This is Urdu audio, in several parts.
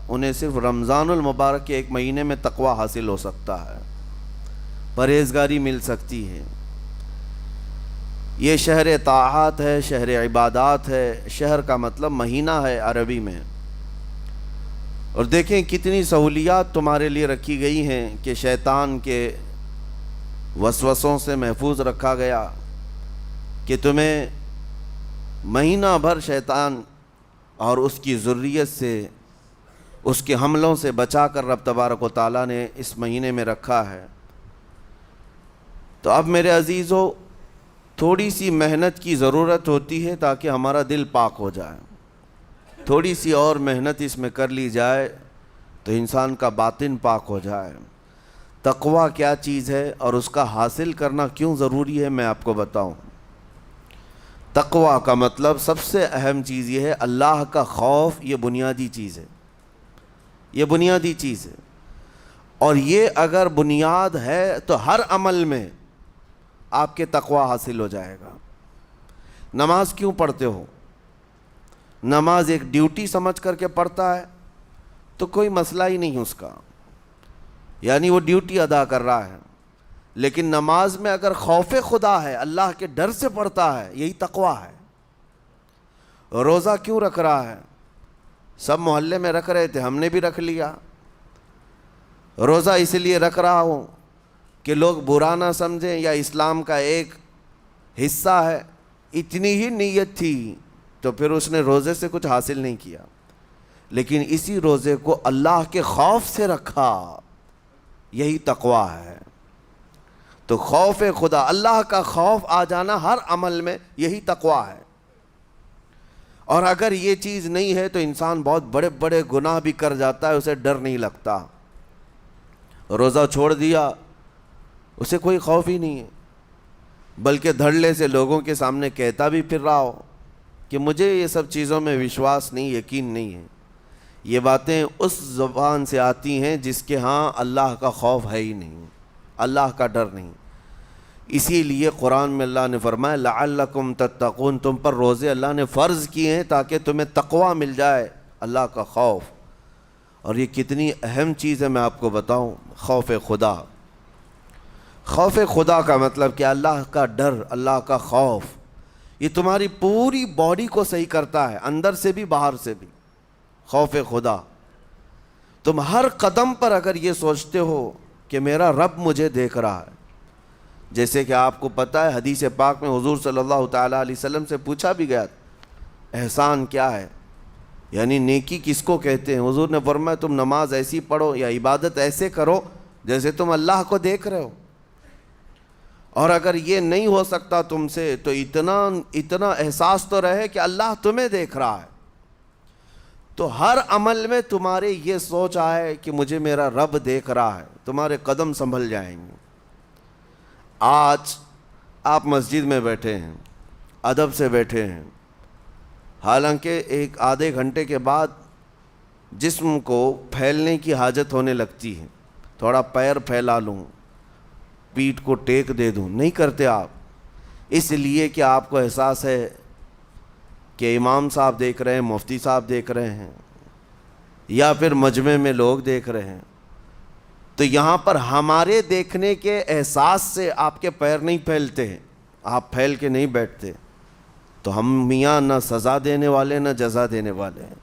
انہیں صرف رمضان المبارک کے ایک مہینے میں تقوی حاصل ہو سکتا ہے، پرہیزگاری مل سکتی ہے۔ یہ شہر طاعات ہے، شہر عبادات ہے، شہر کا مطلب مہینہ ہے عربی میں۔ اور دیکھیں کتنی سہولیات تمہارے لیے رکھی گئی ہیں کہ شیطان کے وسوسوں سے محفوظ رکھا گیا، کہ تمہیں مہینہ بھر شیطان اور اس کی ذریت سے، اس کے حملوں سے بچا کر رب تبارک و تعالیٰ نے اس مہینے میں رکھا ہے۔ تو اب میرے عزیزو، تھوڑی سی محنت کی ضرورت ہوتی ہے تاکہ ہمارا دل پاک ہو جائے۔ تھوڑی سی اور محنت اس میں کر لی جائے تو انسان کا باطن پاک ہو جائے۔ تقوی کیا چیز ہے اور اس کا حاصل کرنا کیوں ضروری ہے، میں آپ کو بتاؤں۔ تقوی کا مطلب سب سے اہم چیز یہ ہے، اللہ کا خوف۔ یہ بنیادی چیز ہے، یہ بنیادی چیز ہے۔ اور یہ اگر بنیاد ہے تو ہر عمل میں آپ کے تقوی حاصل ہو جائے گا۔ نماز کیوں پڑھتے ہو؟ نماز ایک ڈیوٹی سمجھ کر کے پڑھتا ہے تو کوئی مسئلہ ہی نہیں اس کا، یعنی وہ ڈیوٹی ادا کر رہا ہے۔ لیکن نماز میں اگر خوف خدا ہے، اللہ کے ڈر سے پڑھتا ہے، یہی تقوی ہے۔ روزہ کیوں رکھ رہا ہے؟ سب محلے میں رکھ رہے تھے، ہم نے بھی رکھ لیا۔ روزہ اس لیے رکھ رہا ہوں کہ لوگ برا نہ سمجھیں، یا اسلام کا ایک حصہ ہے۔ اتنی ہی نیت تھی تو پھر اس نے روزے سے کچھ حاصل نہیں کیا، لیکن اسی روزے کو اللہ کے خوف سے رکھا، یہی تقوی ہے۔ تو خوف خدا، اللہ کا خوف آ جانا ہر عمل میں، یہی تقوی ہے۔ اور اگر یہ چیز نہیں ہے تو انسان بہت بڑے بڑے گناہ بھی کر جاتا ہے، اسے ڈر نہیں لگتا۔ روزہ چھوڑ دیا، اسے کوئی خوف ہی نہیں ہے، بلکہ دھڑلے سے لوگوں کے سامنے کہتا بھی پھر رہا ہو کہ مجھے یہ سب چیزوں میں وشواس نہیں، یقین نہیں ہے۔ یہ باتیں اس زبان سے آتی ہیں جس کے ہاں اللہ کا خوف ہے ہی نہیں، اللہ کا ڈر نہیں۔ اسی لیے قرآن میں اللہ نے فرمایا لعلکم تتقون، تم پر روزے اللہ نے فرض کیے ہیں تاکہ تمہیں تقوی مل جائے، اللہ کا خوف۔ اور یہ کتنی اہم چیز ہے میں آپ کو بتاؤں، خوف خدا۔ خوف خدا کا مطلب کہ اللہ کا ڈر، اللہ کا خوف، یہ تمہاری پوری باڈی کو صحیح کرتا ہے، اندر سے بھی باہر سے بھی۔ خوف خدا، تم ہر قدم پر اگر یہ سوچتے ہو کہ میرا رب مجھے دیکھ رہا ہے۔ جیسے کہ آپ کو پتہ ہے حدیث پاک میں حضور صلی اللہ تعالیٰ علیہ وسلم سے پوچھا بھی گیا احسان کیا ہے، یعنی نیکی کس کو کہتے ہیں؟ حضور نے فرمایا تم نماز ایسی پڑھو یا عبادت ایسے کرو جیسے تم اللہ کو دیکھ رہے ہو۔ اور اگر یہ نہیں ہو سکتا تم سے تو اتنا احساس تو رہے کہ اللہ تمہیں دیکھ رہا ہے۔ تو ہر عمل میں تمہارے یہ سوچ آئے کہ مجھے میرا رب دیکھ رہا ہے، تمہارے قدم سنبھل جائیں گے۔ آج آپ مسجد میں بیٹھے ہیں، ادب سے بیٹھے ہیں، حالانکہ ایک آدھے گھنٹے کے بعد جسم کو پھیلنے کی حاجت ہونے لگتی ہے، تھوڑا پیر پھیلا لوں، پیٹھ کو ٹیک دے دوں، نہیں کرتے آپ، اس لیے کہ آپ کو احساس ہے کہ امام صاحب دیکھ رہے ہیں، مفتی صاحب دیکھ رہے ہیں، یا پھر مجمع میں لوگ دیکھ رہے ہیں۔ تو یہاں پر ہمارے دیکھنے کے احساس سے آپ کے پیر نہیں پھیلتے ہیں، آپ پھیل کے نہیں بیٹھتے۔ تو ہم میاں نہ سزا دینے والے نہ جزا دینے والے ہیں۔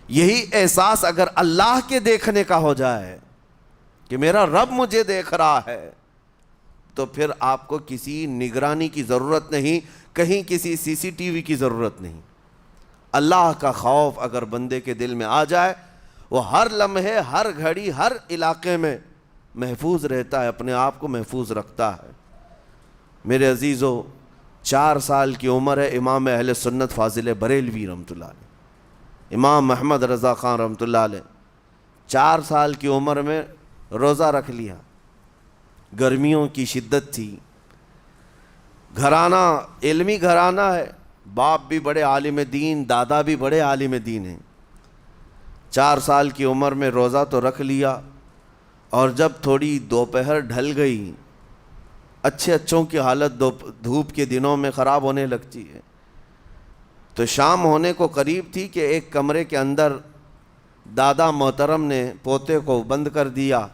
یہی احساس اگر اللہ کے دیکھنے کا ہو جائے کہ میرا رب مجھے دیکھ رہا ہے، تو پھر آپ کو کسی نگرانی کی ضرورت نہیں، کہیں کسی سی سی ٹی وی کی ضرورت نہیں۔ اللہ کا خوف اگر بندے کے دل میں آ جائے، وہ ہر لمحے، ہر گھڑی، ہر علاقے میں محفوظ رہتا ہے، اپنے آپ کو محفوظ رکھتا ہے۔ میرے عزیزو، 4 سال کی عمر ہے امام اہل سنت فاضل بریلوی رحمۃ اللہ علیہ، امام محمد رضا خان رحمۃ اللہ علیہ، 4 سال کی عمر میں روزہ رکھ لیا۔ گرمیوں کی شدت تھی، گھرانہ علمی گھرانہ ہے، باپ بھی بڑے عالم دین، دادا بھی بڑے عالم دین ہیں۔ 4 سال کی عمر میں روزہ تو رکھ لیا، اور جب تھوڑی دوپہر ڈھل گئی، اچھوں کی حالت دھوپ کے دنوں میں خراب ہونے لگتی ہے، تو شام ہونے کو قریب تھی کہ ایک کمرے کے اندر دادا محترم نے پوتے کو بند کر دیا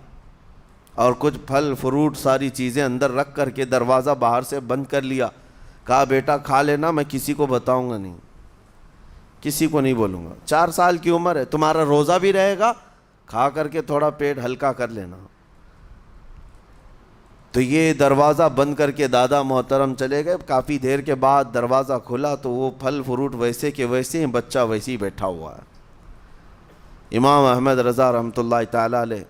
اور کچھ پھل فروٹ ساری چیزیں اندر رکھ کر کے دروازہ باہر سے بند کر لیا. کہا بیٹا کھا لینا, میں کسی کو بتاؤں گا نہیں, کسی کو نہیں بولوں گا. 4 سال کی عمر ہے, تمہارا روزہ بھی رہے گا, کھا کر کے تھوڑا پیٹ ہلکا کر لینا. تو یہ دروازہ بند کر کے دادا محترم چلے گئے. کافی دیر کے بعد دروازہ کھلا تو وہ پھل فروٹ ویسے کے ویسے ہیں, بچہ ویسے ہی بیٹھا ہوا ہے. امام احمد رضا رحمۃ اللہ تعالیٰ علیہ,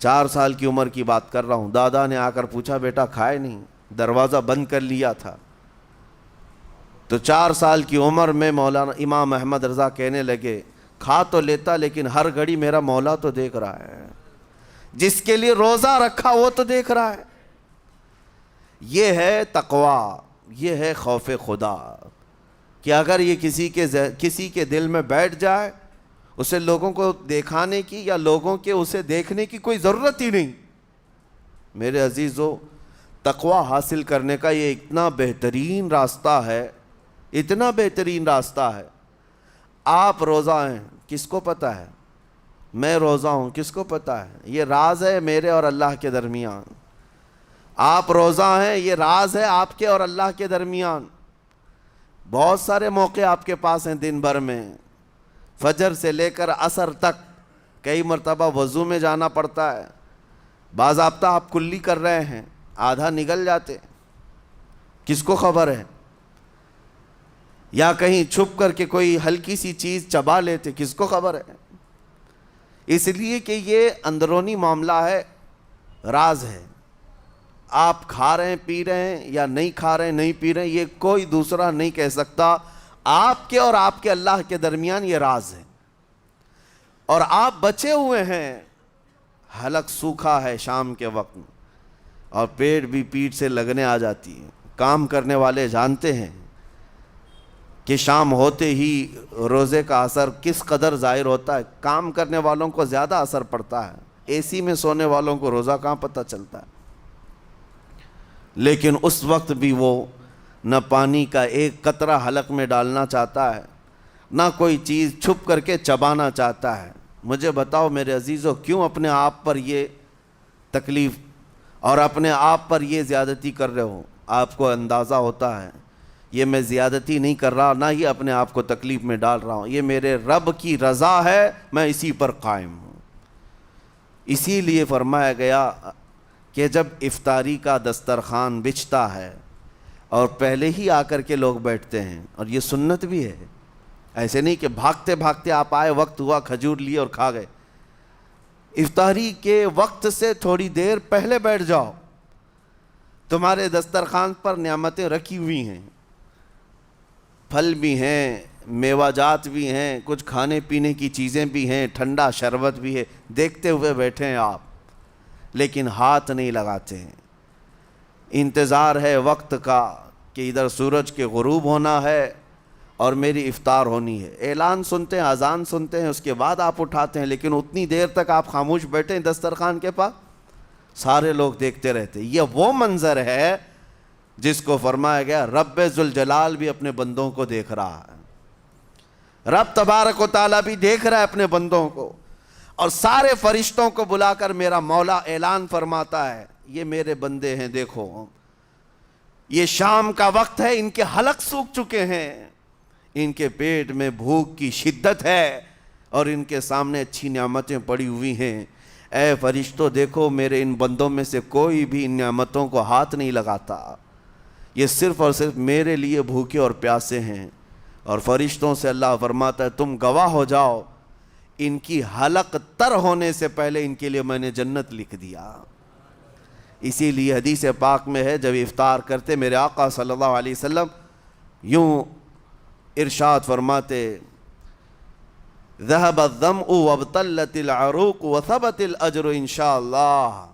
4 سال کی عمر کی بات کر رہا ہوں, دادا نے آ کر پوچھا بیٹا کھائے نہیں, دروازہ بند کر لیا تھا. تو 4 سال کی عمر میں مولانا امام احمد رضا کہنے لگے کھا تو لیتا لیکن ہر گھڑی میرا مولا تو دیکھ رہا ہے, جس کے لیے روزہ رکھا وہ تو دیکھ رہا ہے. یہ ہے تقویٰ, یہ ہے خوف خدا, کہ اگر یہ کسی کے دل میں بیٹھ جائے, اسے لوگوں کو دکھانے کی یا لوگوں کے اسے دیکھنے کی کوئی ضرورت ہی نہیں. میرے عزیزو, تقویٰ حاصل کرنے کا یہ اتنا بہترین راستہ ہے, اتنا بہترین راستہ ہے. آپ روزہ ہیں, کس کو پتہ ہے؟ میں روزہ ہوں, کس کو پتہ ہے؟ یہ راز ہے میرے اور اللہ کے درمیان. آپ روزہ ہیں, یہ راز ہے آپ کے اور اللہ کے درمیان. بہت سارے موقع آپ کے پاس ہیں دن بھر میں, فجر سے لے کر عصر تک. کئی مرتبہ وضو میں جانا پڑتا ہے, باضابطہ آپ کلی کر رہے ہیں, آدھا نگل جاتے, کس کو خبر ہے؟ یا کہیں چھپ کر کے کوئی ہلکی سی چیز چبا لیتے, کس کو خبر ہے؟ اس لیے کہ یہ اندرونی معاملہ ہے, راز ہے. آپ کھا رہے ہیں پی رہے ہیں یا نہیں کھا رہے ہیں نہیں پی رہے ہیں, یہ کوئی دوسرا نہیں کہہ سکتا. آپ کے اور آپ کے اللہ کے درمیان یہ راز ہے. اور آپ بچے ہوئے ہیں, حلق سوکھا ہے شام کے وقت میں, اور پیٹ بھی پیٹ سے لگنے آ جاتی ہے. کام کرنے والے جانتے ہیں کہ شام ہوتے ہی روزے کا اثر کس قدر ظاہر ہوتا ہے. کام کرنے والوں کو زیادہ اثر پڑتا ہے, اے سی میں سونے والوں کو روزہ کہاں پتہ چلتا ہے. لیکن اس وقت بھی وہ نہ پانی کا ایک قطرہ حلق میں ڈالنا چاہتا ہے, نہ کوئی چیز چھپ کر کے چبانا چاہتا ہے. مجھے بتاؤ میرے عزیزو, کیوں اپنے آپ پر یہ تکلیف اور اپنے آپ پر یہ زیادتی کر رہے ہو؟ آپ کو اندازہ ہوتا ہے یہ میں زیادتی نہیں کر رہا, نہ ہی اپنے آپ کو تکلیف میں ڈال رہا ہوں, یہ میرے رب کی رضا ہے, میں اسی پر قائم ہوں. اسی لیے فرمایا گیا کہ جب افطاری کا دسترخوان بچھتا ہے اور پہلے ہی آ کر کے لوگ بیٹھتے ہیں, اور یہ سنت بھی ہے, ایسے نہیں کہ بھاگتے بھاگتے آپ آئے, وقت ہوا کھجور لیے اور کھا گئے. افطاری کے وقت سے تھوڑی دیر پہلے بیٹھ جاؤ, تمہارے دسترخوان پر نعمتیں رکھی ہوئی ہیں, پھل بھی ہیں, میوہ جات بھی ہیں, کچھ کھانے پینے کی چیزیں بھی ہیں, ٹھنڈا شربت بھی ہے, دیکھتے ہوئے بیٹھے ہیں آپ, لیکن ہاتھ نہیں لگاتے ہیں. انتظار ہے وقت کا کہ ادھر سورج کے غروب ہونا ہے اور میری افطار ہونی ہے. اعلان سنتے ہیں, اذان سنتے ہیں, اس کے بعد آپ اٹھاتے ہیں, لیکن اتنی دیر تک آپ خاموش بیٹھے ہیں دسترخوان کے پاس, سارے لوگ دیکھتے رہتے. یہ وہ منظر ہے جس کو فرمایا گیا رب ذوالجلال بھی اپنے بندوں کو دیکھ رہا ہے, رب تبارک و تعالیٰ بھی دیکھ رہا ہے اپنے بندوں کو. اور سارے فرشتوں کو بلا کر میرا مولا اعلان فرماتا ہے یہ میرے بندے ہیں, دیکھو یہ شام کا وقت ہے, ان کے حلق سوکھ چکے ہیں, ان کے پیٹ میں بھوک کی شدت ہے اور ان کے سامنے اچھی نعمتیں پڑی ہوئی ہیں. اے فرشتوں دیکھو, میرے ان بندوں میں سے کوئی بھی ان نعمتوں کو ہاتھ نہیں لگاتا, یہ صرف اور صرف میرے لیے بھوکے اور پیاسے ہیں. اور فرشتوں سے اللہ فرماتا ہے تم گواہ ہو جاؤ, ان کی حلق تر ہونے سے پہلے ان کے لیے میں نے جنت لکھ دیا. اسی لیے حدیث پاک میں ہے جب افطار کرتے میرے آقا صلی اللہ علیہ وسلم یوں ارشاد فرماتے ذهب الظمأ وابتلت العروق وثبت الاجر انشاءاللہ,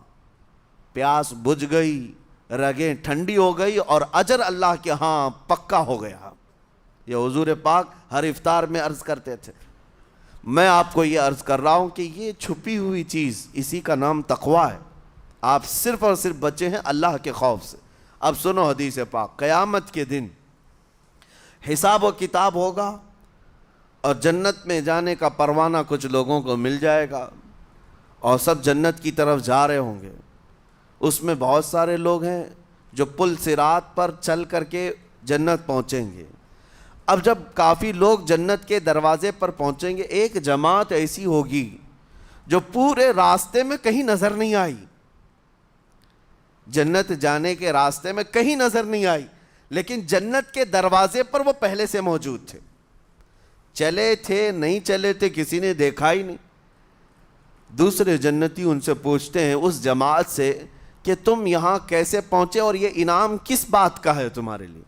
پیاس بجھ گئی, رگیں ٹھنڈی ہو گئی اور اجر اللہ کے ہاں پکا ہو گیا. یہ حضور پاک ہر افطار میں عرض کرتے تھے. میں آپ کو یہ عرض کر رہا ہوں کہ یہ چھپی ہوئی چیز, اسی کا نام تقویٰ ہے. آپ صرف اور صرف بچے ہیں اللہ کے خوف سے. اب سنو حدیث پاک, قیامت کے دن حساب و کتاب ہوگا اور جنت میں جانے کا پروانہ کچھ لوگوں کو مل جائے گا اور سب جنت کی طرف جا رہے ہوں گے۔ اس میں بہت سارے لوگ ہیں جو پل صراط پر چل کر کے جنت پہنچیں گے۔ اب جب کافی لوگ جنت کے دروازے پر پہنچیں گے، ایک جماعت ایسی ہوگی جو پورے راستے میں کہیں نظر نہیں آئی، جنت جانے کے راستے میں کہیں نظر نہیں آئی، لیکن جنت کے دروازے پر وہ پہلے سے موجود تھے، چلے تھے نہیں چلے تھے کسی نے دیکھا ہی نہیں۔ دوسرے جنتی ان سے پوچھتے ہیں اس جماعت سے کہ تم یہاں کیسے پہنچے اور یہ انعام کس بات کا ہے تمہارے لیے؟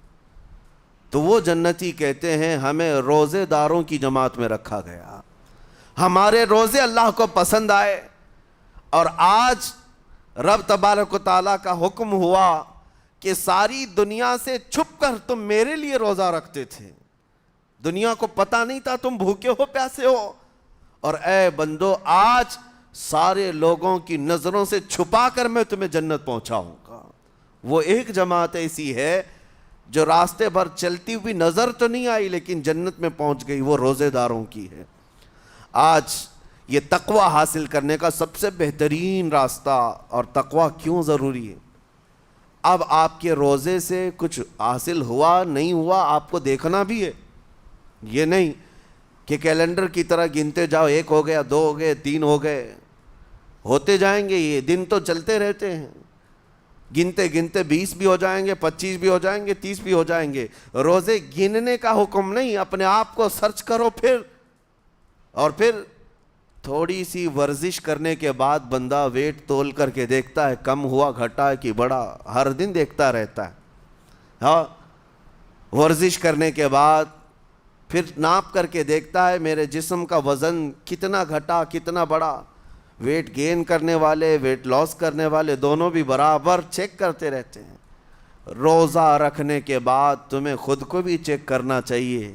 تو وہ جنتی کہتے ہیں ہمیں روزے داروں کی جماعت میں رکھا گیا، ہمارے روزے اللہ کو پسند آئے، اور آج رب تبارک و تعالیٰ کا حکم ہوا کہ ساری دنیا سے چھپ کر تم میرے لیے روزہ رکھتے تھے، دنیا کو پتہ نہیں تھا تم بھوکے ہو پیاسے ہو، اور اے بندو آج سارے لوگوں کی نظروں سے چھپا کر میں تمہیں جنت پہنچاؤں گا۔ وہ ایک جماعت ایسی ہے جو راستے بھر چلتی ہوئی نظر تو نہیں آئی لیکن جنت میں پہنچ گئی، وہ روزے داروں کی ہے۔ آج یہ تقوی حاصل کرنے کا سب سے بہترین راستہ، اور تقوی کیوں ضروری ہے؟ اب آپ کے روزے سے کچھ حاصل ہوا نہیں ہوا آپ کو دیکھنا بھی ہے، یہ نہیں کہ کیلنڈر کی طرح گنتے جاؤ، 1 ہو گیا، 2 ہو گئے، 3 ہو گئے، ہوتے جائیں گے، یہ دن تو چلتے رہتے ہیں، گنتے گنتے 20 بھی ہو جائیں گے، 25 بھی ہو جائیں گے، 30 بھی ہو جائیں گے۔ روزے گننے کا حکم نہیں، اپنے آپ کو سرچ کرو پھر تھوڑی سی ورزش کرنے کے بعد بندہ ویٹ تول کر کے دیکھتا ہے کم ہوا گھٹا ہے کہ بڑا، ہر دن دیکھتا رہتا ہے۔ ہاں، ورزش کرنے کے بعد پھر ناپ کر کے دیکھتا ہے میرے جسم کا وزن کتنا گھٹا کتنا بڑا۔ ویٹ گین کرنے والے ویٹ لاس کرنے والے دونوں بھی برابر چیک کرتے رہتے ہیں۔ روزہ رکھنے کے بعد تمہیں خود کو بھی چیک کرنا چاہیے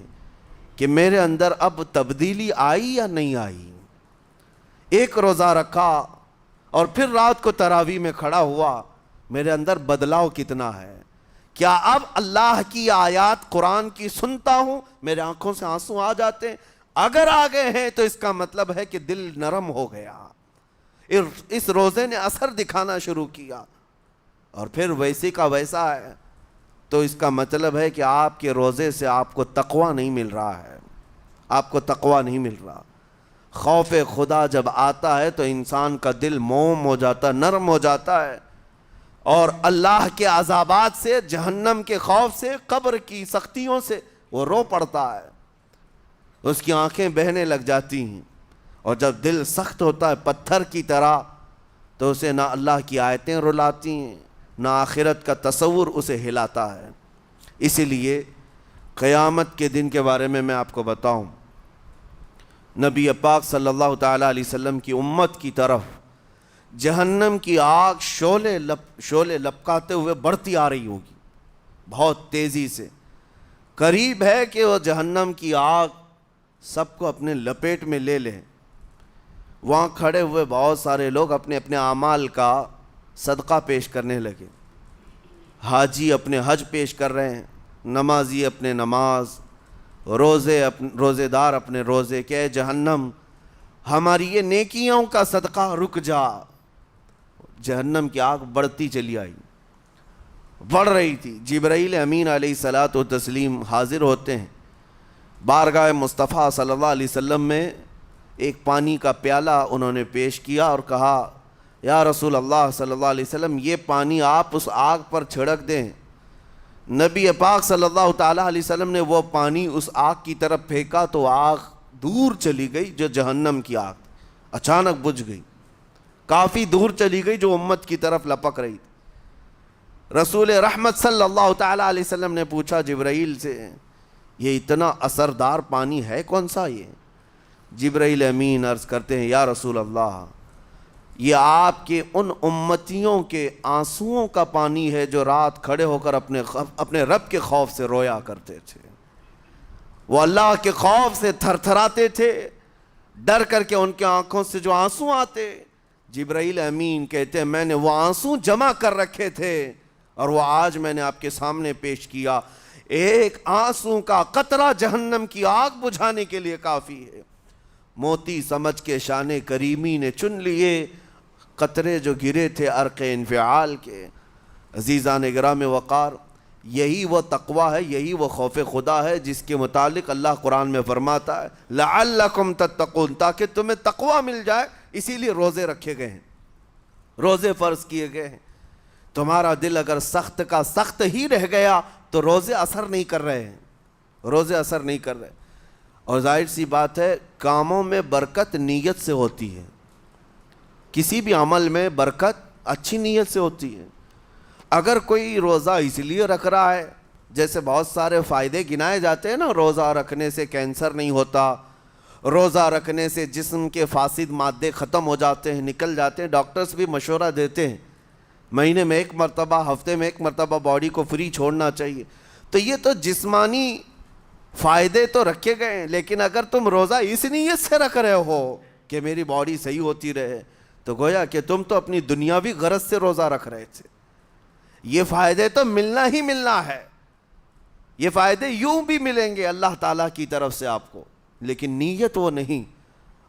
کہ میرے اندر اب تبدیلی آئی یا نہیں آئی۔ ایک روزہ رکھا اور پھر رات کو تراویح میں کھڑا ہوا، میرے اندر بدلاؤ کتنا ہے؟ کیا اب اللہ کی آیات قرآن کی سنتا ہوں میرے آنکھوں سے آنسو آ جاتے ہیں؟ اگر آ گئے ہیں تو اس کا مطلب ہے کہ دل نرم ہو گیا، اس روزے نے اثر دکھانا شروع کیا، اور پھر ویسی کا ویسا ہے، تو اس کا مطلب ہے کہ آپ کے روزے سے آپ کو تقوی نہیں مل رہا ہے، آپ کو تقوی نہیں مل رہا۔ خوف خدا جب آتا ہے تو انسان کا دل موم ہو جاتا، نرم ہو جاتا ہے، اور اللہ کے عذابات سے، جہنم کے خوف سے، قبر کی سختیوں سے وہ رو پڑتا ہے، اس کی آنکھیں بہنے لگ جاتی ہیں، اور جب دل سخت ہوتا ہے پتھر کی طرح تو اسے نہ اللہ کی آیتیں رلاتی ہیں نہ آخرت کا تصور اسے ہلاتا ہے۔ اسی لیے قیامت کے دن کے بارے میں آپ کو بتاؤں، نبی پاک صلی اللہ تعالیٰ علیہ وسلم کی امت کی طرف جہنم کی آگ شعلے لپکاتے ہوئے بڑھتی آ رہی ہوگی بہت تیزی سے، قریب ہے کہ وہ جہنم کی آگ سب کو اپنے لپیٹ میں لے لیں۔ وہاں کھڑے ہوئے بہت سارے لوگ اپنے اپنے اعمال کا صدقہ پیش کرنے لگے، حاجی اپنے حج پیش کر رہے ہیں، نمازی اپنے نماز، روزے دار اپنے روزے، کہ اے جہنم ہماری یہ نیکیوں کا صدقہ رک جا۔ جہنم کی آگ بڑھتی چلی آئی، بڑھ رہی تھی۔ جبرائیل امین علیہ الصلاۃ والتسلیم حاضر ہوتے ہیں بارگاہ مصطفیٰ صلی اللہ علیہ وسلم میں، ایک پانی کا پیالہ انہوں نے پیش کیا اور کہا یا رسول اللہ صلی اللہ علیہ وسلم یہ پانی آپ اس آگ پر چھڑک دیں۔ نبی پاک صلی اللہ تعالیٰ علیہ وسلم نے وہ پانی اس آگ کی طرف پھینکا تو آگ دور چلی گئی، جو جہنم کی آگ اچانک بجھ گئی، کافی دور چلی گئی جو امت کی طرف لپک رہی تھی۔ رسول رحمت صلی اللہ تعالیٰ علیہ وسلم نے پوچھا جبرائیل سے یہ اتنا اثردار پانی ہے کون سا؟ یہ جبرائیل امین عرض کرتے ہیں یا رسول اللہ یہ آپ کے ان امتیوں کے آنسوؤں کا پانی ہے جو رات کھڑے ہو کر اپنے رب کے خوف سے رویا کرتے تھے، وہ اللہ کے خوف سے تھر تھراتے تھے، ڈر کر کے ان کے آنکھوں سے جو آنسو آتے۔ جبرائیل امین کہتے ہیں میں نے وہ آنسو جمع کر رکھے تھے اور وہ آج میں نے آپ کے سامنے پیش کیا۔ ایک آنسو کا قطرہ جہنم کی آگ بجھانے کے لیے کافی ہے۔ موتی سمجھ کے شان کریمی نے چن لیے قطرے جو گرے تھے عرق انفعال کے۔ عزیزان گرامی وقار، یہی وہ تقوی ہے، یہی وہ خوف خدا ہے جس کے متعلق اللہ قرآن میں فرماتا ہے لعلکم تتقون، تاکہ تمہیں تقوی مل جائے، اسی لیے روزے رکھے گئے ہیں، روزے فرض کیے گئے ہیں۔ تمہارا دل اگر سخت کا سخت ہی رہ گیا تو روزے اثر نہیں کر رہے ہیں، روزے اثر نہیں کر رہے۔ اور ظاہر سی بات ہے کاموں میں برکت نیت سے ہوتی ہے، کسی بھی عمل میں برکت اچھی نیت سے ہوتی ہے۔ اگر کوئی روزہ اس لیے رکھ رہا ہے، جیسے بہت سارے فائدے گنائے جاتے ہیں نا، روزہ رکھنے سے کینسر نہیں ہوتا، روزہ رکھنے سے جسم کے فاسد مادے ختم ہو جاتے ہیں، نکل جاتے ہیں، ڈاکٹرز بھی مشورہ دیتے ہیں مہینے میں ایک مرتبہ، ہفتے میں ایک مرتبہ باڈی کو فری چھوڑنا چاہیے۔ تو یہ تو جسمانی فائدے تو رکھے گئے ہیں، لیکن اگر تم روزہ اس نیت سے رکھ رہے ہو کہ میری باڈی صحیح ہوتی رہے، تو گویا کہ تم تو اپنی دنیاوی غرض سے روزہ رکھ رہے تھے۔ یہ فائدے تو ملنا ہی ملنا ہے، یہ فائدے یوں بھی ملیں گے اللہ تعالیٰ کی طرف سے آپ کو، لیکن نیت وہ نہیں۔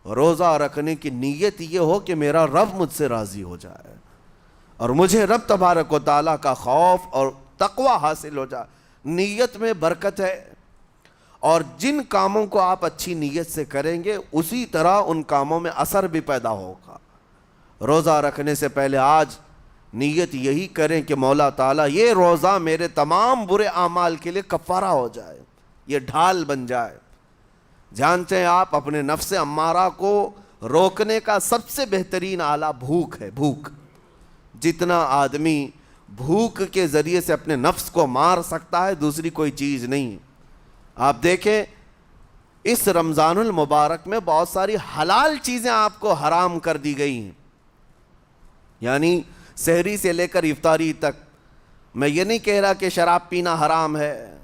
روزہ رکھنے کی نیت یہ ہو کہ میرا رب مجھ سے راضی ہو جائے اور مجھے رب تبارک و تعالیٰ کا خوف اور تقوی حاصل ہو جائے۔ نیت میں برکت ہے، اور جن کاموں کو آپ اچھی نیت سے کریں گے اسی طرح ان کاموں میں اثر بھی پیدا ہوگا۔ روزہ رکھنے سے پہلے آج نیت یہی کریں کہ مولا تعالیٰ یہ روزہ میرے تمام برے اعمال کے لیے کفارہ ہو جائے، یہ ڈھال بن جائے۔ جانتے ہیں آپ اپنے نفس امارہ کو روکنے کا سب سے بہترین آلہ بھوک ہے، بھوک۔ جتنا آدمی بھوک کے ذریعے سے اپنے نفس کو مار سکتا ہے دوسری کوئی چیز نہیں۔ آپ دیکھیں اس رمضان المبارک میں بہت ساری حلال چیزیں آپ کو حرام کر دی گئی ہیں، یعنی سحری سے لے کر افطاری تک۔ میں یہ نہیں کہہ رہا کہ شراب پینا حرام ہے،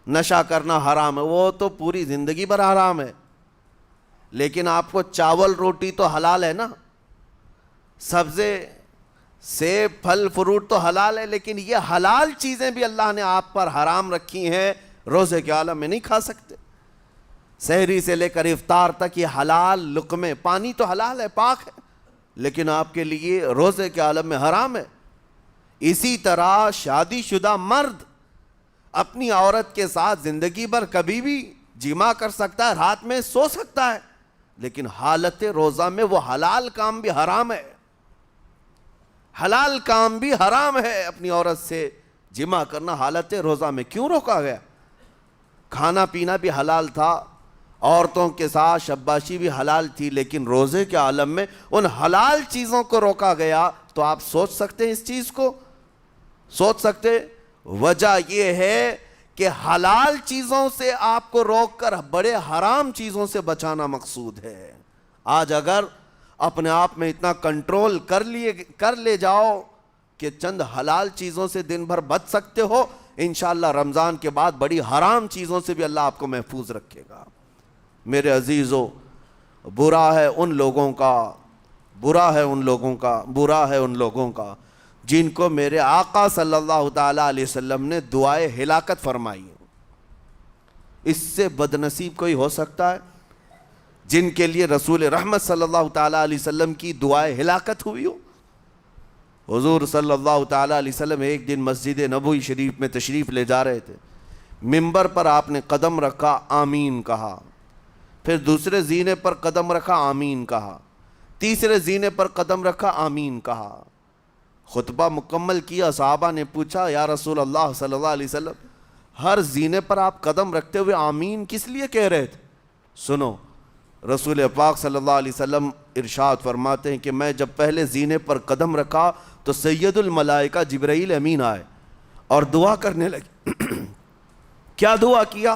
نشہ کرنا حرام ہے، وہ تو پوری زندگی بھر حرام ہے، لیکن آپ کو چاول روٹی تو حلال ہے نا، سبزے سیب پھل فروٹ تو حلال ہے، لیکن یہ حلال چیزیں بھی اللہ نے آپ پر حرام رکھی ہیں، روزے کے عالم میں نہیں کھا سکتے۔ سحری سے لے کر افطار تک یہ حلال لقمے، پانی تو حلال ہے، پاک ہے، لیکن آپ کے لیے روزے کے عالم میں حرام ہے۔ اسی طرح شادی شدہ مرد اپنی عورت کے ساتھ زندگی بھر کبھی بھی جمع کر سکتا ہے، رات میں سو سکتا ہے، لیکن حالت روزہ میں وہ حلال کام بھی حرام ہے، حلال کام بھی حرام ہے۔ اپنی عورت سے جمع کرنا حالت روزہ میں کیوں روکا گیا؟ کھانا پینا بھی حلال تھا، عورتوں کے ساتھ شباشی بھی حلال تھی، لیکن روزے کے عالم میں ان حلال چیزوں کو روکا گیا۔ تو آپ سوچ سکتے ہیں اس چیز کو، سوچ سکتے؟ وجہ یہ ہے کہ حلال چیزوں سے آپ کو روک کر بڑے حرام چیزوں سے بچانا مقصود ہے۔ آج اگر اپنے آپ میں اتنا کنٹرول کر لے جاؤ کہ چند حلال چیزوں سے دن بھر بچ سکتے ہو، انشاءاللہ رمضان کے بعد بڑی حرام چیزوں سے بھی اللہ آپ کو محفوظ رکھے گا۔ میرے عزیزو، برا ہے ان لوگوں کا جن کو میرے آقا صلی اللہ تعالیٰ علیہ وسلم نے دعائے ہلاکت فرمائی۔ اس سے بدنصیب کوئی ہو سکتا ہے جن کے لیے رسول رحمت صلی اللہ تعالیٰ علیہ وسلم کی دعائے ہلاکت ہوئی ہو؟ حضور صلی اللہ تعالیٰ علیہ وسلم ایک دن مسجد نبوی شریف میں تشریف لے جا رہے تھے، منبر پر آپ نے قدم رکھا، آمین کہا، پھر دوسرے زینے پر قدم رکھا، آمین کہا، تیسرے زینے پر قدم رکھا، آمین کہا۔ خطبہ مکمل کیا، صحابہ نے پوچھا یا رسول اللہ صلی اللہ علیہ وسلم ہر زینے پر آپ قدم رکھتے ہوئے آمین کس لیے کہہ رہے تھے؟ سنو، رسول پاک صلی اللہ علیہ وسلم ارشاد فرماتے ہیں کہ میں جب پہلے زینے پر قدم رکھا تو سید الملائکہ جبرائیل امین آئے اور دعا کرنے لگے۔ کیا دعا کیا؟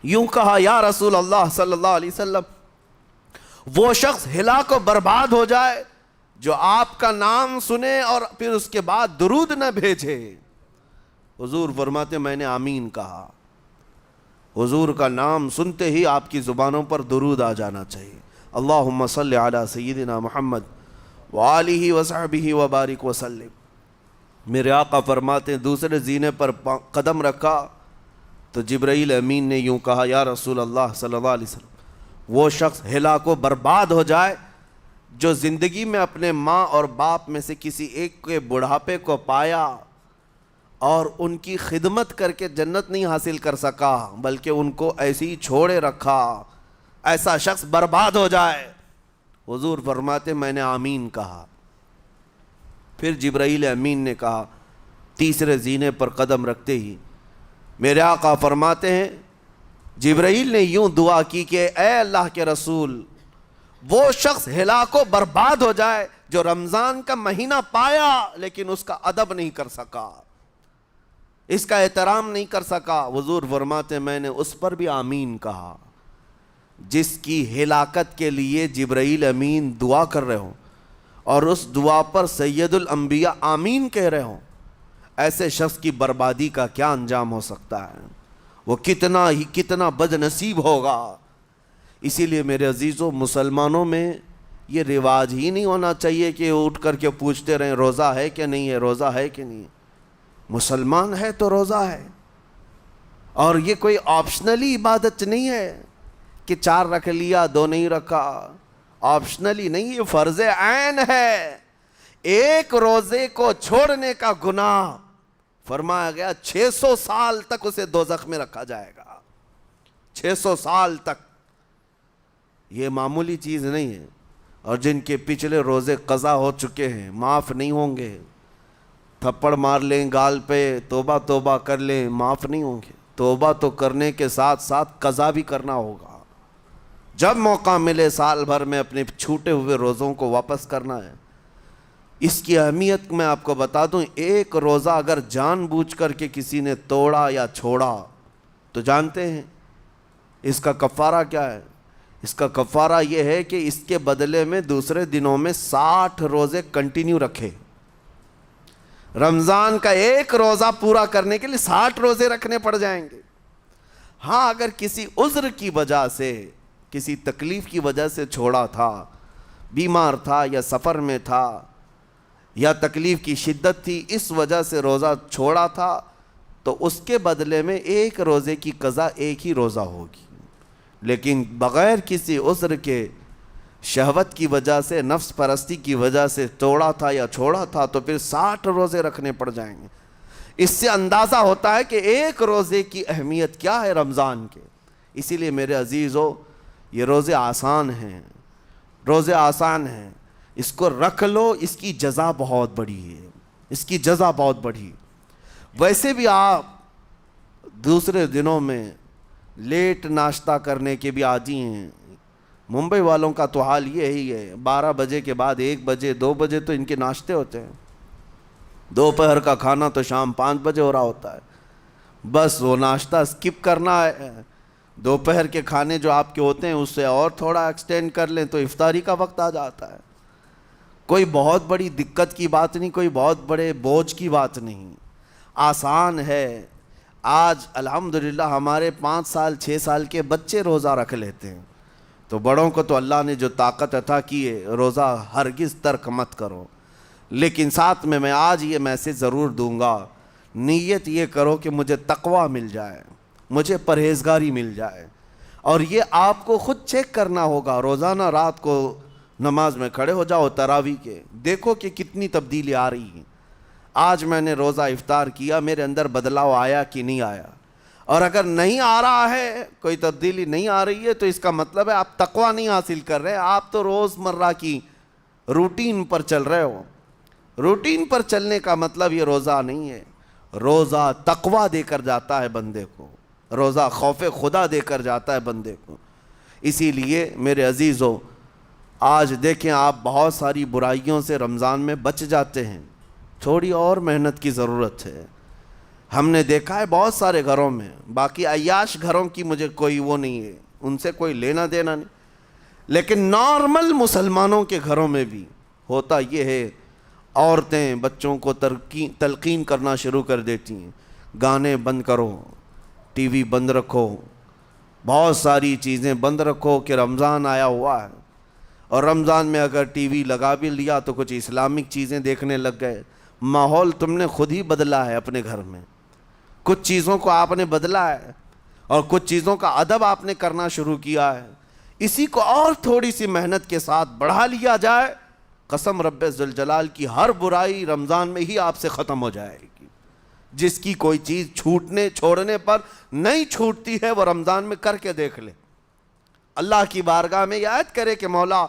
یوں کہا، یا رسول اللہ صلی اللہ علیہ وسلم وہ شخص ہلاک و برباد ہو جائے جو آپ کا نام سنے اور پھر اس کے بعد درود نہ بھیجے۔ حضور فرماتے میں نے آمین کہا۔ حضور کا نام سنتے ہی آپ کی زبانوں پر درود آ جانا چاہیے۔ اللہم صلی علی سیدنا محمد وآلہ وصحبہ وبارک وسلم۔ میرے آقا فرماتے ہیں دوسرے زینے پر قدم رکھا تو جبرائیل امین نے یوں کہا یا رسول اللہ صلی اللہ علیہ وسلم وہ شخص ہلاک و برباد ہو جائے جو زندگی میں اپنے ماں اور باپ میں سے کسی ایک کے بڑھاپے کو پایا اور ان کی خدمت کر کے جنت نہیں حاصل کر سکا بلکہ ان کو ایسے ہی چھوڑے رکھا، ایسا شخص برباد ہو جائے۔ حضور فرماتے میں نے آمین کہا۔ پھر جبرائیل امین نے کہا تیسرے زینے پر قدم رکھتے ہی میرے آقا فرماتے ہیں جبرائیل نے یوں دعا کی کہ اے اللہ کے رسول وہ شخص ہلاک و برباد ہو جائے جو رمضان کا مہینہ پایا لیکن اس کا ادب نہیں کر سکا، اس کا احترام نہیں کر سکا۔ حضور فرماتے ہیں میں نے اس پر بھی آمین کہا۔ جس کی ہلاکت کے لیے جبرائیل امین دعا کر رہے ہوں اور اس دعا پر سید الانبیاء آمین کہہ رہے ہوں، ایسے شخص کی بربادی کا کیا انجام ہو سکتا ہے؟ وہ کتنا بد نصیب ہوگا۔ اسی لیے میرے عزیزوں مسلمانوں میں یہ رواج ہی نہیں ہونا چاہیے کہ اٹھ کر کے پوچھتے رہیں روزہ ہے کہ نہیں ہے، روزہ ہے کہ نہیں ہے۔ مسلمان ہے تو روزہ ہے، اور یہ کوئی آپشنلی عبادت نہیں ہے کہ 4 رکھ لیا 2 نہیں رکھا، آپشنلی نہیں، یہ فرض عین ہے۔ ایک روزے کو چھوڑنے کا گناہ فرمایا گیا 600 سال تک اسے دوزخ میں رکھا جائے گا، 600 سال تک۔ یہ معمولی چیز نہیں ہے، اور جن کے پچھلے روزے قضا ہو چکے ہیں معاف نہیں ہوں گے۔ تھپڑ مار لیں گال پہ، توبہ توبہ کر لیں، معاف نہیں ہوں گے۔ توبہ تو کرنے کے ساتھ ساتھ قضا بھی کرنا ہوگا۔ جب موقع ملے سال بھر میں اپنے چھوٹے ہوئے روزوں کو واپس کرنا ہے۔ اس کی اہمیت میں آپ کو بتا دوں، ایک روزہ اگر جان بوجھ کر کے کسی نے توڑا یا چھوڑا تو جانتے ہیں اس کا کفارہ کیا ہے؟ اس کا کفارہ یہ ہے کہ اس کے بدلے میں دوسرے دنوں میں 60 روزے کنٹینیو رکھے۔ رمضان کا ایک روزہ پورا کرنے کے لیے 60 روزے رکھنے پڑ جائیں گے۔ ہاں اگر کسی عذر کی وجہ سے، کسی تکلیف کی وجہ سے چھوڑا تھا، بیمار تھا یا سفر میں تھا یا تکلیف کی شدت تھی، اس وجہ سے روزہ چھوڑا تھا، تو اس کے بدلے میں ایک روزے کی قضا ایک ہی روزہ ہوگی۔ لیکن بغیر کسی عذر کے، شہوت کی وجہ سے، نفس پرستی کی وجہ سے توڑا تھا یا چھوڑا تھا تو پھر 60 روزے رکھنے پڑ جائیں گے۔ اس سے اندازہ ہوتا ہے کہ ایک روزے کی اہمیت کیا ہے رمضان کے۔ اسی لیے میرے عزیزو یہ روزے آسان ہیں، روزے آسان ہیں، اس کو رکھ لو، اس کی جزا بہت بڑی ہے، اس کی جزا بہت بڑی۔ ویسے بھی آپ دوسرے دنوں میں لیٹ ناشتہ کرنے کے بھی عادی ہیں۔ ممبئی والوں کا تو حال یہ ہی ہے، 12 بجے کے بعد 1 بجے 2 بجے تو ان کے ناشتے ہوتے ہیں، دوپہر کا کھانا تو شام 5 بجے ہو رہا ہوتا ہے۔ بس وہ ناشتہ سکپ کرنا ہے، دوپہر کے کھانے جو آپ کے ہوتے ہیں اس سے اور تھوڑا ایکسٹینڈ کر لیں تو افطاری کا وقت آ جاتا ہے۔ کوئی بہت بڑی دقت کی بات نہیں، کوئی بہت بڑے بوجھ کی بات نہیں، آسان ہے۔ آج الحمدللہ ہمارے 5 سال 6 سال کے بچے روزہ رکھ لیتے ہیں، تو بڑوں کو تو اللہ نے جو طاقت عطا کی ہے، روزہ ہرگز ترک مت کرو۔ لیکن ساتھ میں آج یہ میسج ضرور دوں گا، نیت یہ کرو کہ مجھے تقوی مل جائے، مجھے پرہیزگاری مل جائے، اور یہ آپ کو خود چیک کرنا ہوگا۔ روزانہ رات کو نماز میں کھڑے ہو جاؤ تراویح کے، دیکھو کہ کتنی تبدیلی آ رہی ہے۔ آج میں نے روزہ افطار کیا، میرے اندر بدلاؤ آیا کہ نہیں آیا؟ اور اگر نہیں آ رہا ہے، کوئی تبدیلی نہیں آ رہی ہے، تو اس کا مطلب ہے آپ تقوی نہیں حاصل کر رہے، آپ تو روز مرہ کی روٹین پر چل رہے ہو۔ روٹین پر چلنے کا مطلب یہ روزہ نہیں ہے۔ روزہ تقوی دے کر جاتا ہے بندے کو، روزہ خوف خدا دے کر جاتا ہے بندے کو۔ اسی لیے میرے عزیزو آج دیکھیں آپ بہت ساری برائیوں سے رمضان میں بچ جاتے ہیں، تھوڑی اور محنت کی ضرورت ہے۔ ہم نے دیکھا ہے بہت سارے گھروں میں، باقی عیاش گھروں کی مجھے کوئی وہ نہیں ہے، ان سے کوئی لینا دینا نہیں، لیکن نارمل مسلمانوں کے گھروں میں بھی ہوتا یہ ہے، عورتیں بچوں کو تلقین کرنا شروع کر دیتی ہیں، گانے بند کرو، ٹی وی بند رکھو، بہت ساری چیزیں بند رکھو کہ رمضان آیا ہوا ہے۔ اور رمضان میں اگر ٹی وی لگا بھی لیا تو کچھ اسلامک چیزیں دیکھنے لگ گئے، ماحول تم نے خود ہی بدلا ہے اپنے گھر میں، کچھ چیزوں کو آپ نے بدلا ہے اور کچھ چیزوں کا ادب آپ نے کرنا شروع کیا ہے، اسی کو اور تھوڑی سی محنت کے ساتھ بڑھا لیا جائے، قسم رب ذوالجلال کی ہر برائی رمضان میں ہی آپ سے ختم ہو جائے گی۔ جس کی کوئی چیز چھوڑنے پر نہیں چھوٹتی ہے وہ رمضان میں کر کے دیکھ لے، اللہ کی بارگاہ میں یاد کرے کہ مولا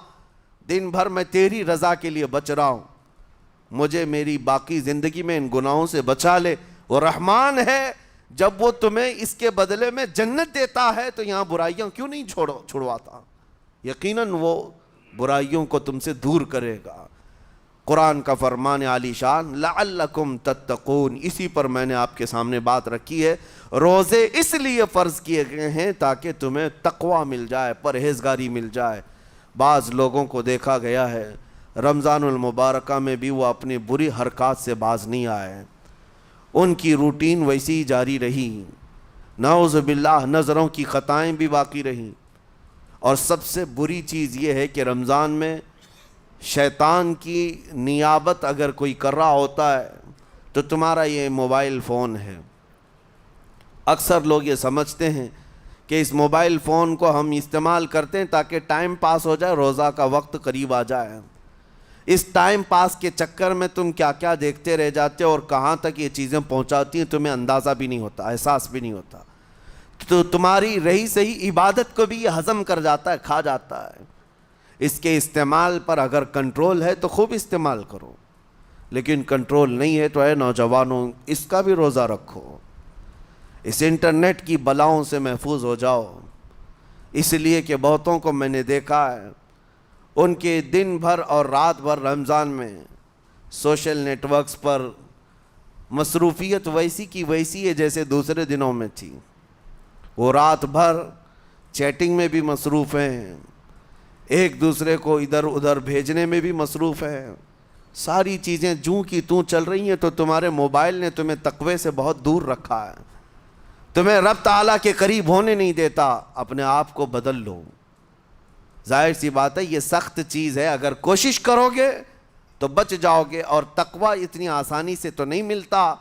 دن بھر میں تیری رضا کے لیے بچ رہا ہوں، مجھے میری باقی زندگی میں ان گناہوں سے بچا لے۔ وہ رحمان ہے، جب وہ تمہیں اس کے بدلے میں جنت دیتا ہے تو یہاں برائیاں کیوں نہیں چھڑواتا؟ یقیناً وہ برائیوں کو تم سے دور کرے گا۔ قرآن کا فرمان عالی شان لعلکم تتقون، اسی پر میں نے آپ کے سامنے بات رکھی ہے۔ روزے اس لیے فرض کیے گئے ہیں تاکہ تمہیں تقوی مل جائے، پرہیزگاری مل جائے۔ بعض لوگوں کو دیکھا گیا ہے رمضان المبارکہ میں بھی وہ اپنی بری حرکات سے باز نہیں آئے، ان کی روٹین ویسی ہی جاری رہی، نعوذ باللہ نظروں کی خطائیں بھی باقی رہیں۔ اور سب سے بری چیز یہ ہے کہ رمضان میں شیطان کی نیابت اگر کوئی کر رہا ہوتا ہے تو تمہارا یہ موبائل فون ہے۔ اکثر لوگ یہ سمجھتے ہیں کہ اس موبائل فون کو ہم استعمال کرتے ہیں تاکہ ٹائم پاس ہو جائے، روزہ کا وقت قریب آ جائے۔ اس ٹائم پاس کے چکر میں تم کیا کیا دیکھتے رہ جاتے ہو اور کہاں تک یہ چیزیں پہنچاتی ہیں تمہیں اندازہ بھی نہیں ہوتا، احساس بھی نہیں ہوتا، تو تمہاری رہی صحیح عبادت کو بھی یہ ہضم کر جاتا ہے، کھا جاتا ہے۔ اس کے استعمال پر اگر کنٹرول ہے تو خوب استعمال کرو، لیکن کنٹرول نہیں ہے تو اے نوجوانوں اس کا بھی روزہ رکھو، اس انٹرنیٹ کی بلاؤں سے محفوظ ہو جاؤ۔ اس لیے کہ بہتوں کو میں نے دیکھا ہے ان کے دن بھر اور رات بھر رمضان میں سوشل نیٹ ورکس پر مصروفیت ویسی کی ویسی ہے جیسے دوسرے دنوں میں تھی۔ وہ رات بھر چیٹنگ میں بھی مصروف ہیں، ایک دوسرے کو ادھر ادھر بھیجنے میں بھی مصروف ہیں، ساری چیزیں جوں کی توں چل رہی ہیں، تو تمہارے موبائل نے تمہیں تقوی سے بہت دور رکھا ہے، تمہیں رب تعالیٰ کے قریب ہونے نہیں دیتا۔ اپنے آپ کو بدل لو۔ ظاہر سی بات ہے یہ سخت چیز ہے، اگر کوشش کرو گے تو بچ جاؤ گے، اور تقوی اتنی آسانی سے تو نہیں ملتا۔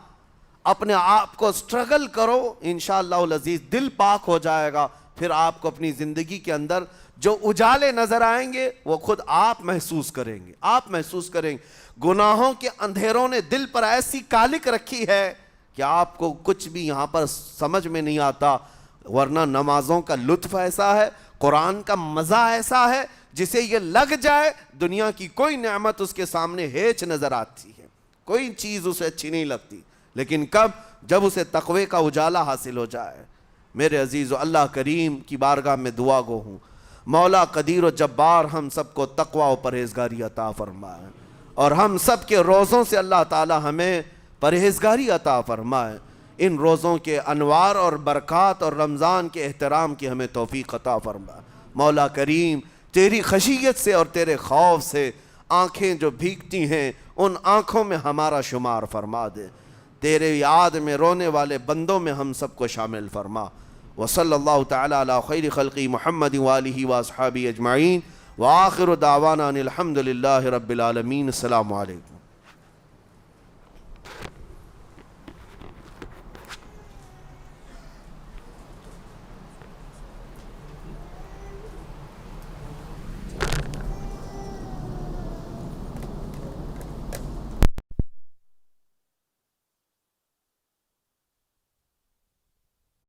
اپنے آپ کو سٹرگل کرو، انشاءاللہ العزیز دل پاک ہو جائے گا، پھر آپ کو اپنی زندگی کے اندر جو اجالے نظر آئیں گے وہ خود آپ محسوس کریں گے، آپ محسوس کریں گے۔ گناہوں کے اندھیروں نے دل پر ایسی کالک رکھی ہے کہ آپ کو کچھ بھی یہاں پر سمجھ میں نہیں آتا، ورنہ نمازوں کا لطف ایسا ہے، قرآن کا مزہ ایسا ہے، جسے یہ لگ جائے دنیا کی کوئی نعمت اس کے سامنے ہیچ نظر آتی ہے، کوئی چیز اسے اچھی نہیں لگتی، لیکن کب؟ جب اسے تقوی کا اجالا حاصل ہو جائے۔ میرے عزیزو، اللہ کریم کی بارگاہ میں دعا گو ہوں، مولا قدیر و جبار ہم سب کو تقوی و پرہیزگاری عطا فرمائے، اور ہم سب کے روزوں سے اللہ تعالی ہمیں پرہیزگاری عطا فرمائے۔ ان روزوں کے انوار اور برکات اور رمضان کے احترام کی ہمیں توفیق عطا فرمائے۔ مولا کریم تیری خشیت سے اور تیرے خوف سے آنکھیں جو بھیگتی ہیں ان آنکھوں میں ہمارا شمار فرما دے، تیرے یاد میں رونے والے بندوں میں ہم سب کو شامل فرما۔ وصلی اللہ تعالی علی خیر خلقی محمد وآلہ واصحابہ اجمعین، وآخر دعوانا ان الحمد للہ رب العالمین۔ السلام علیکم۔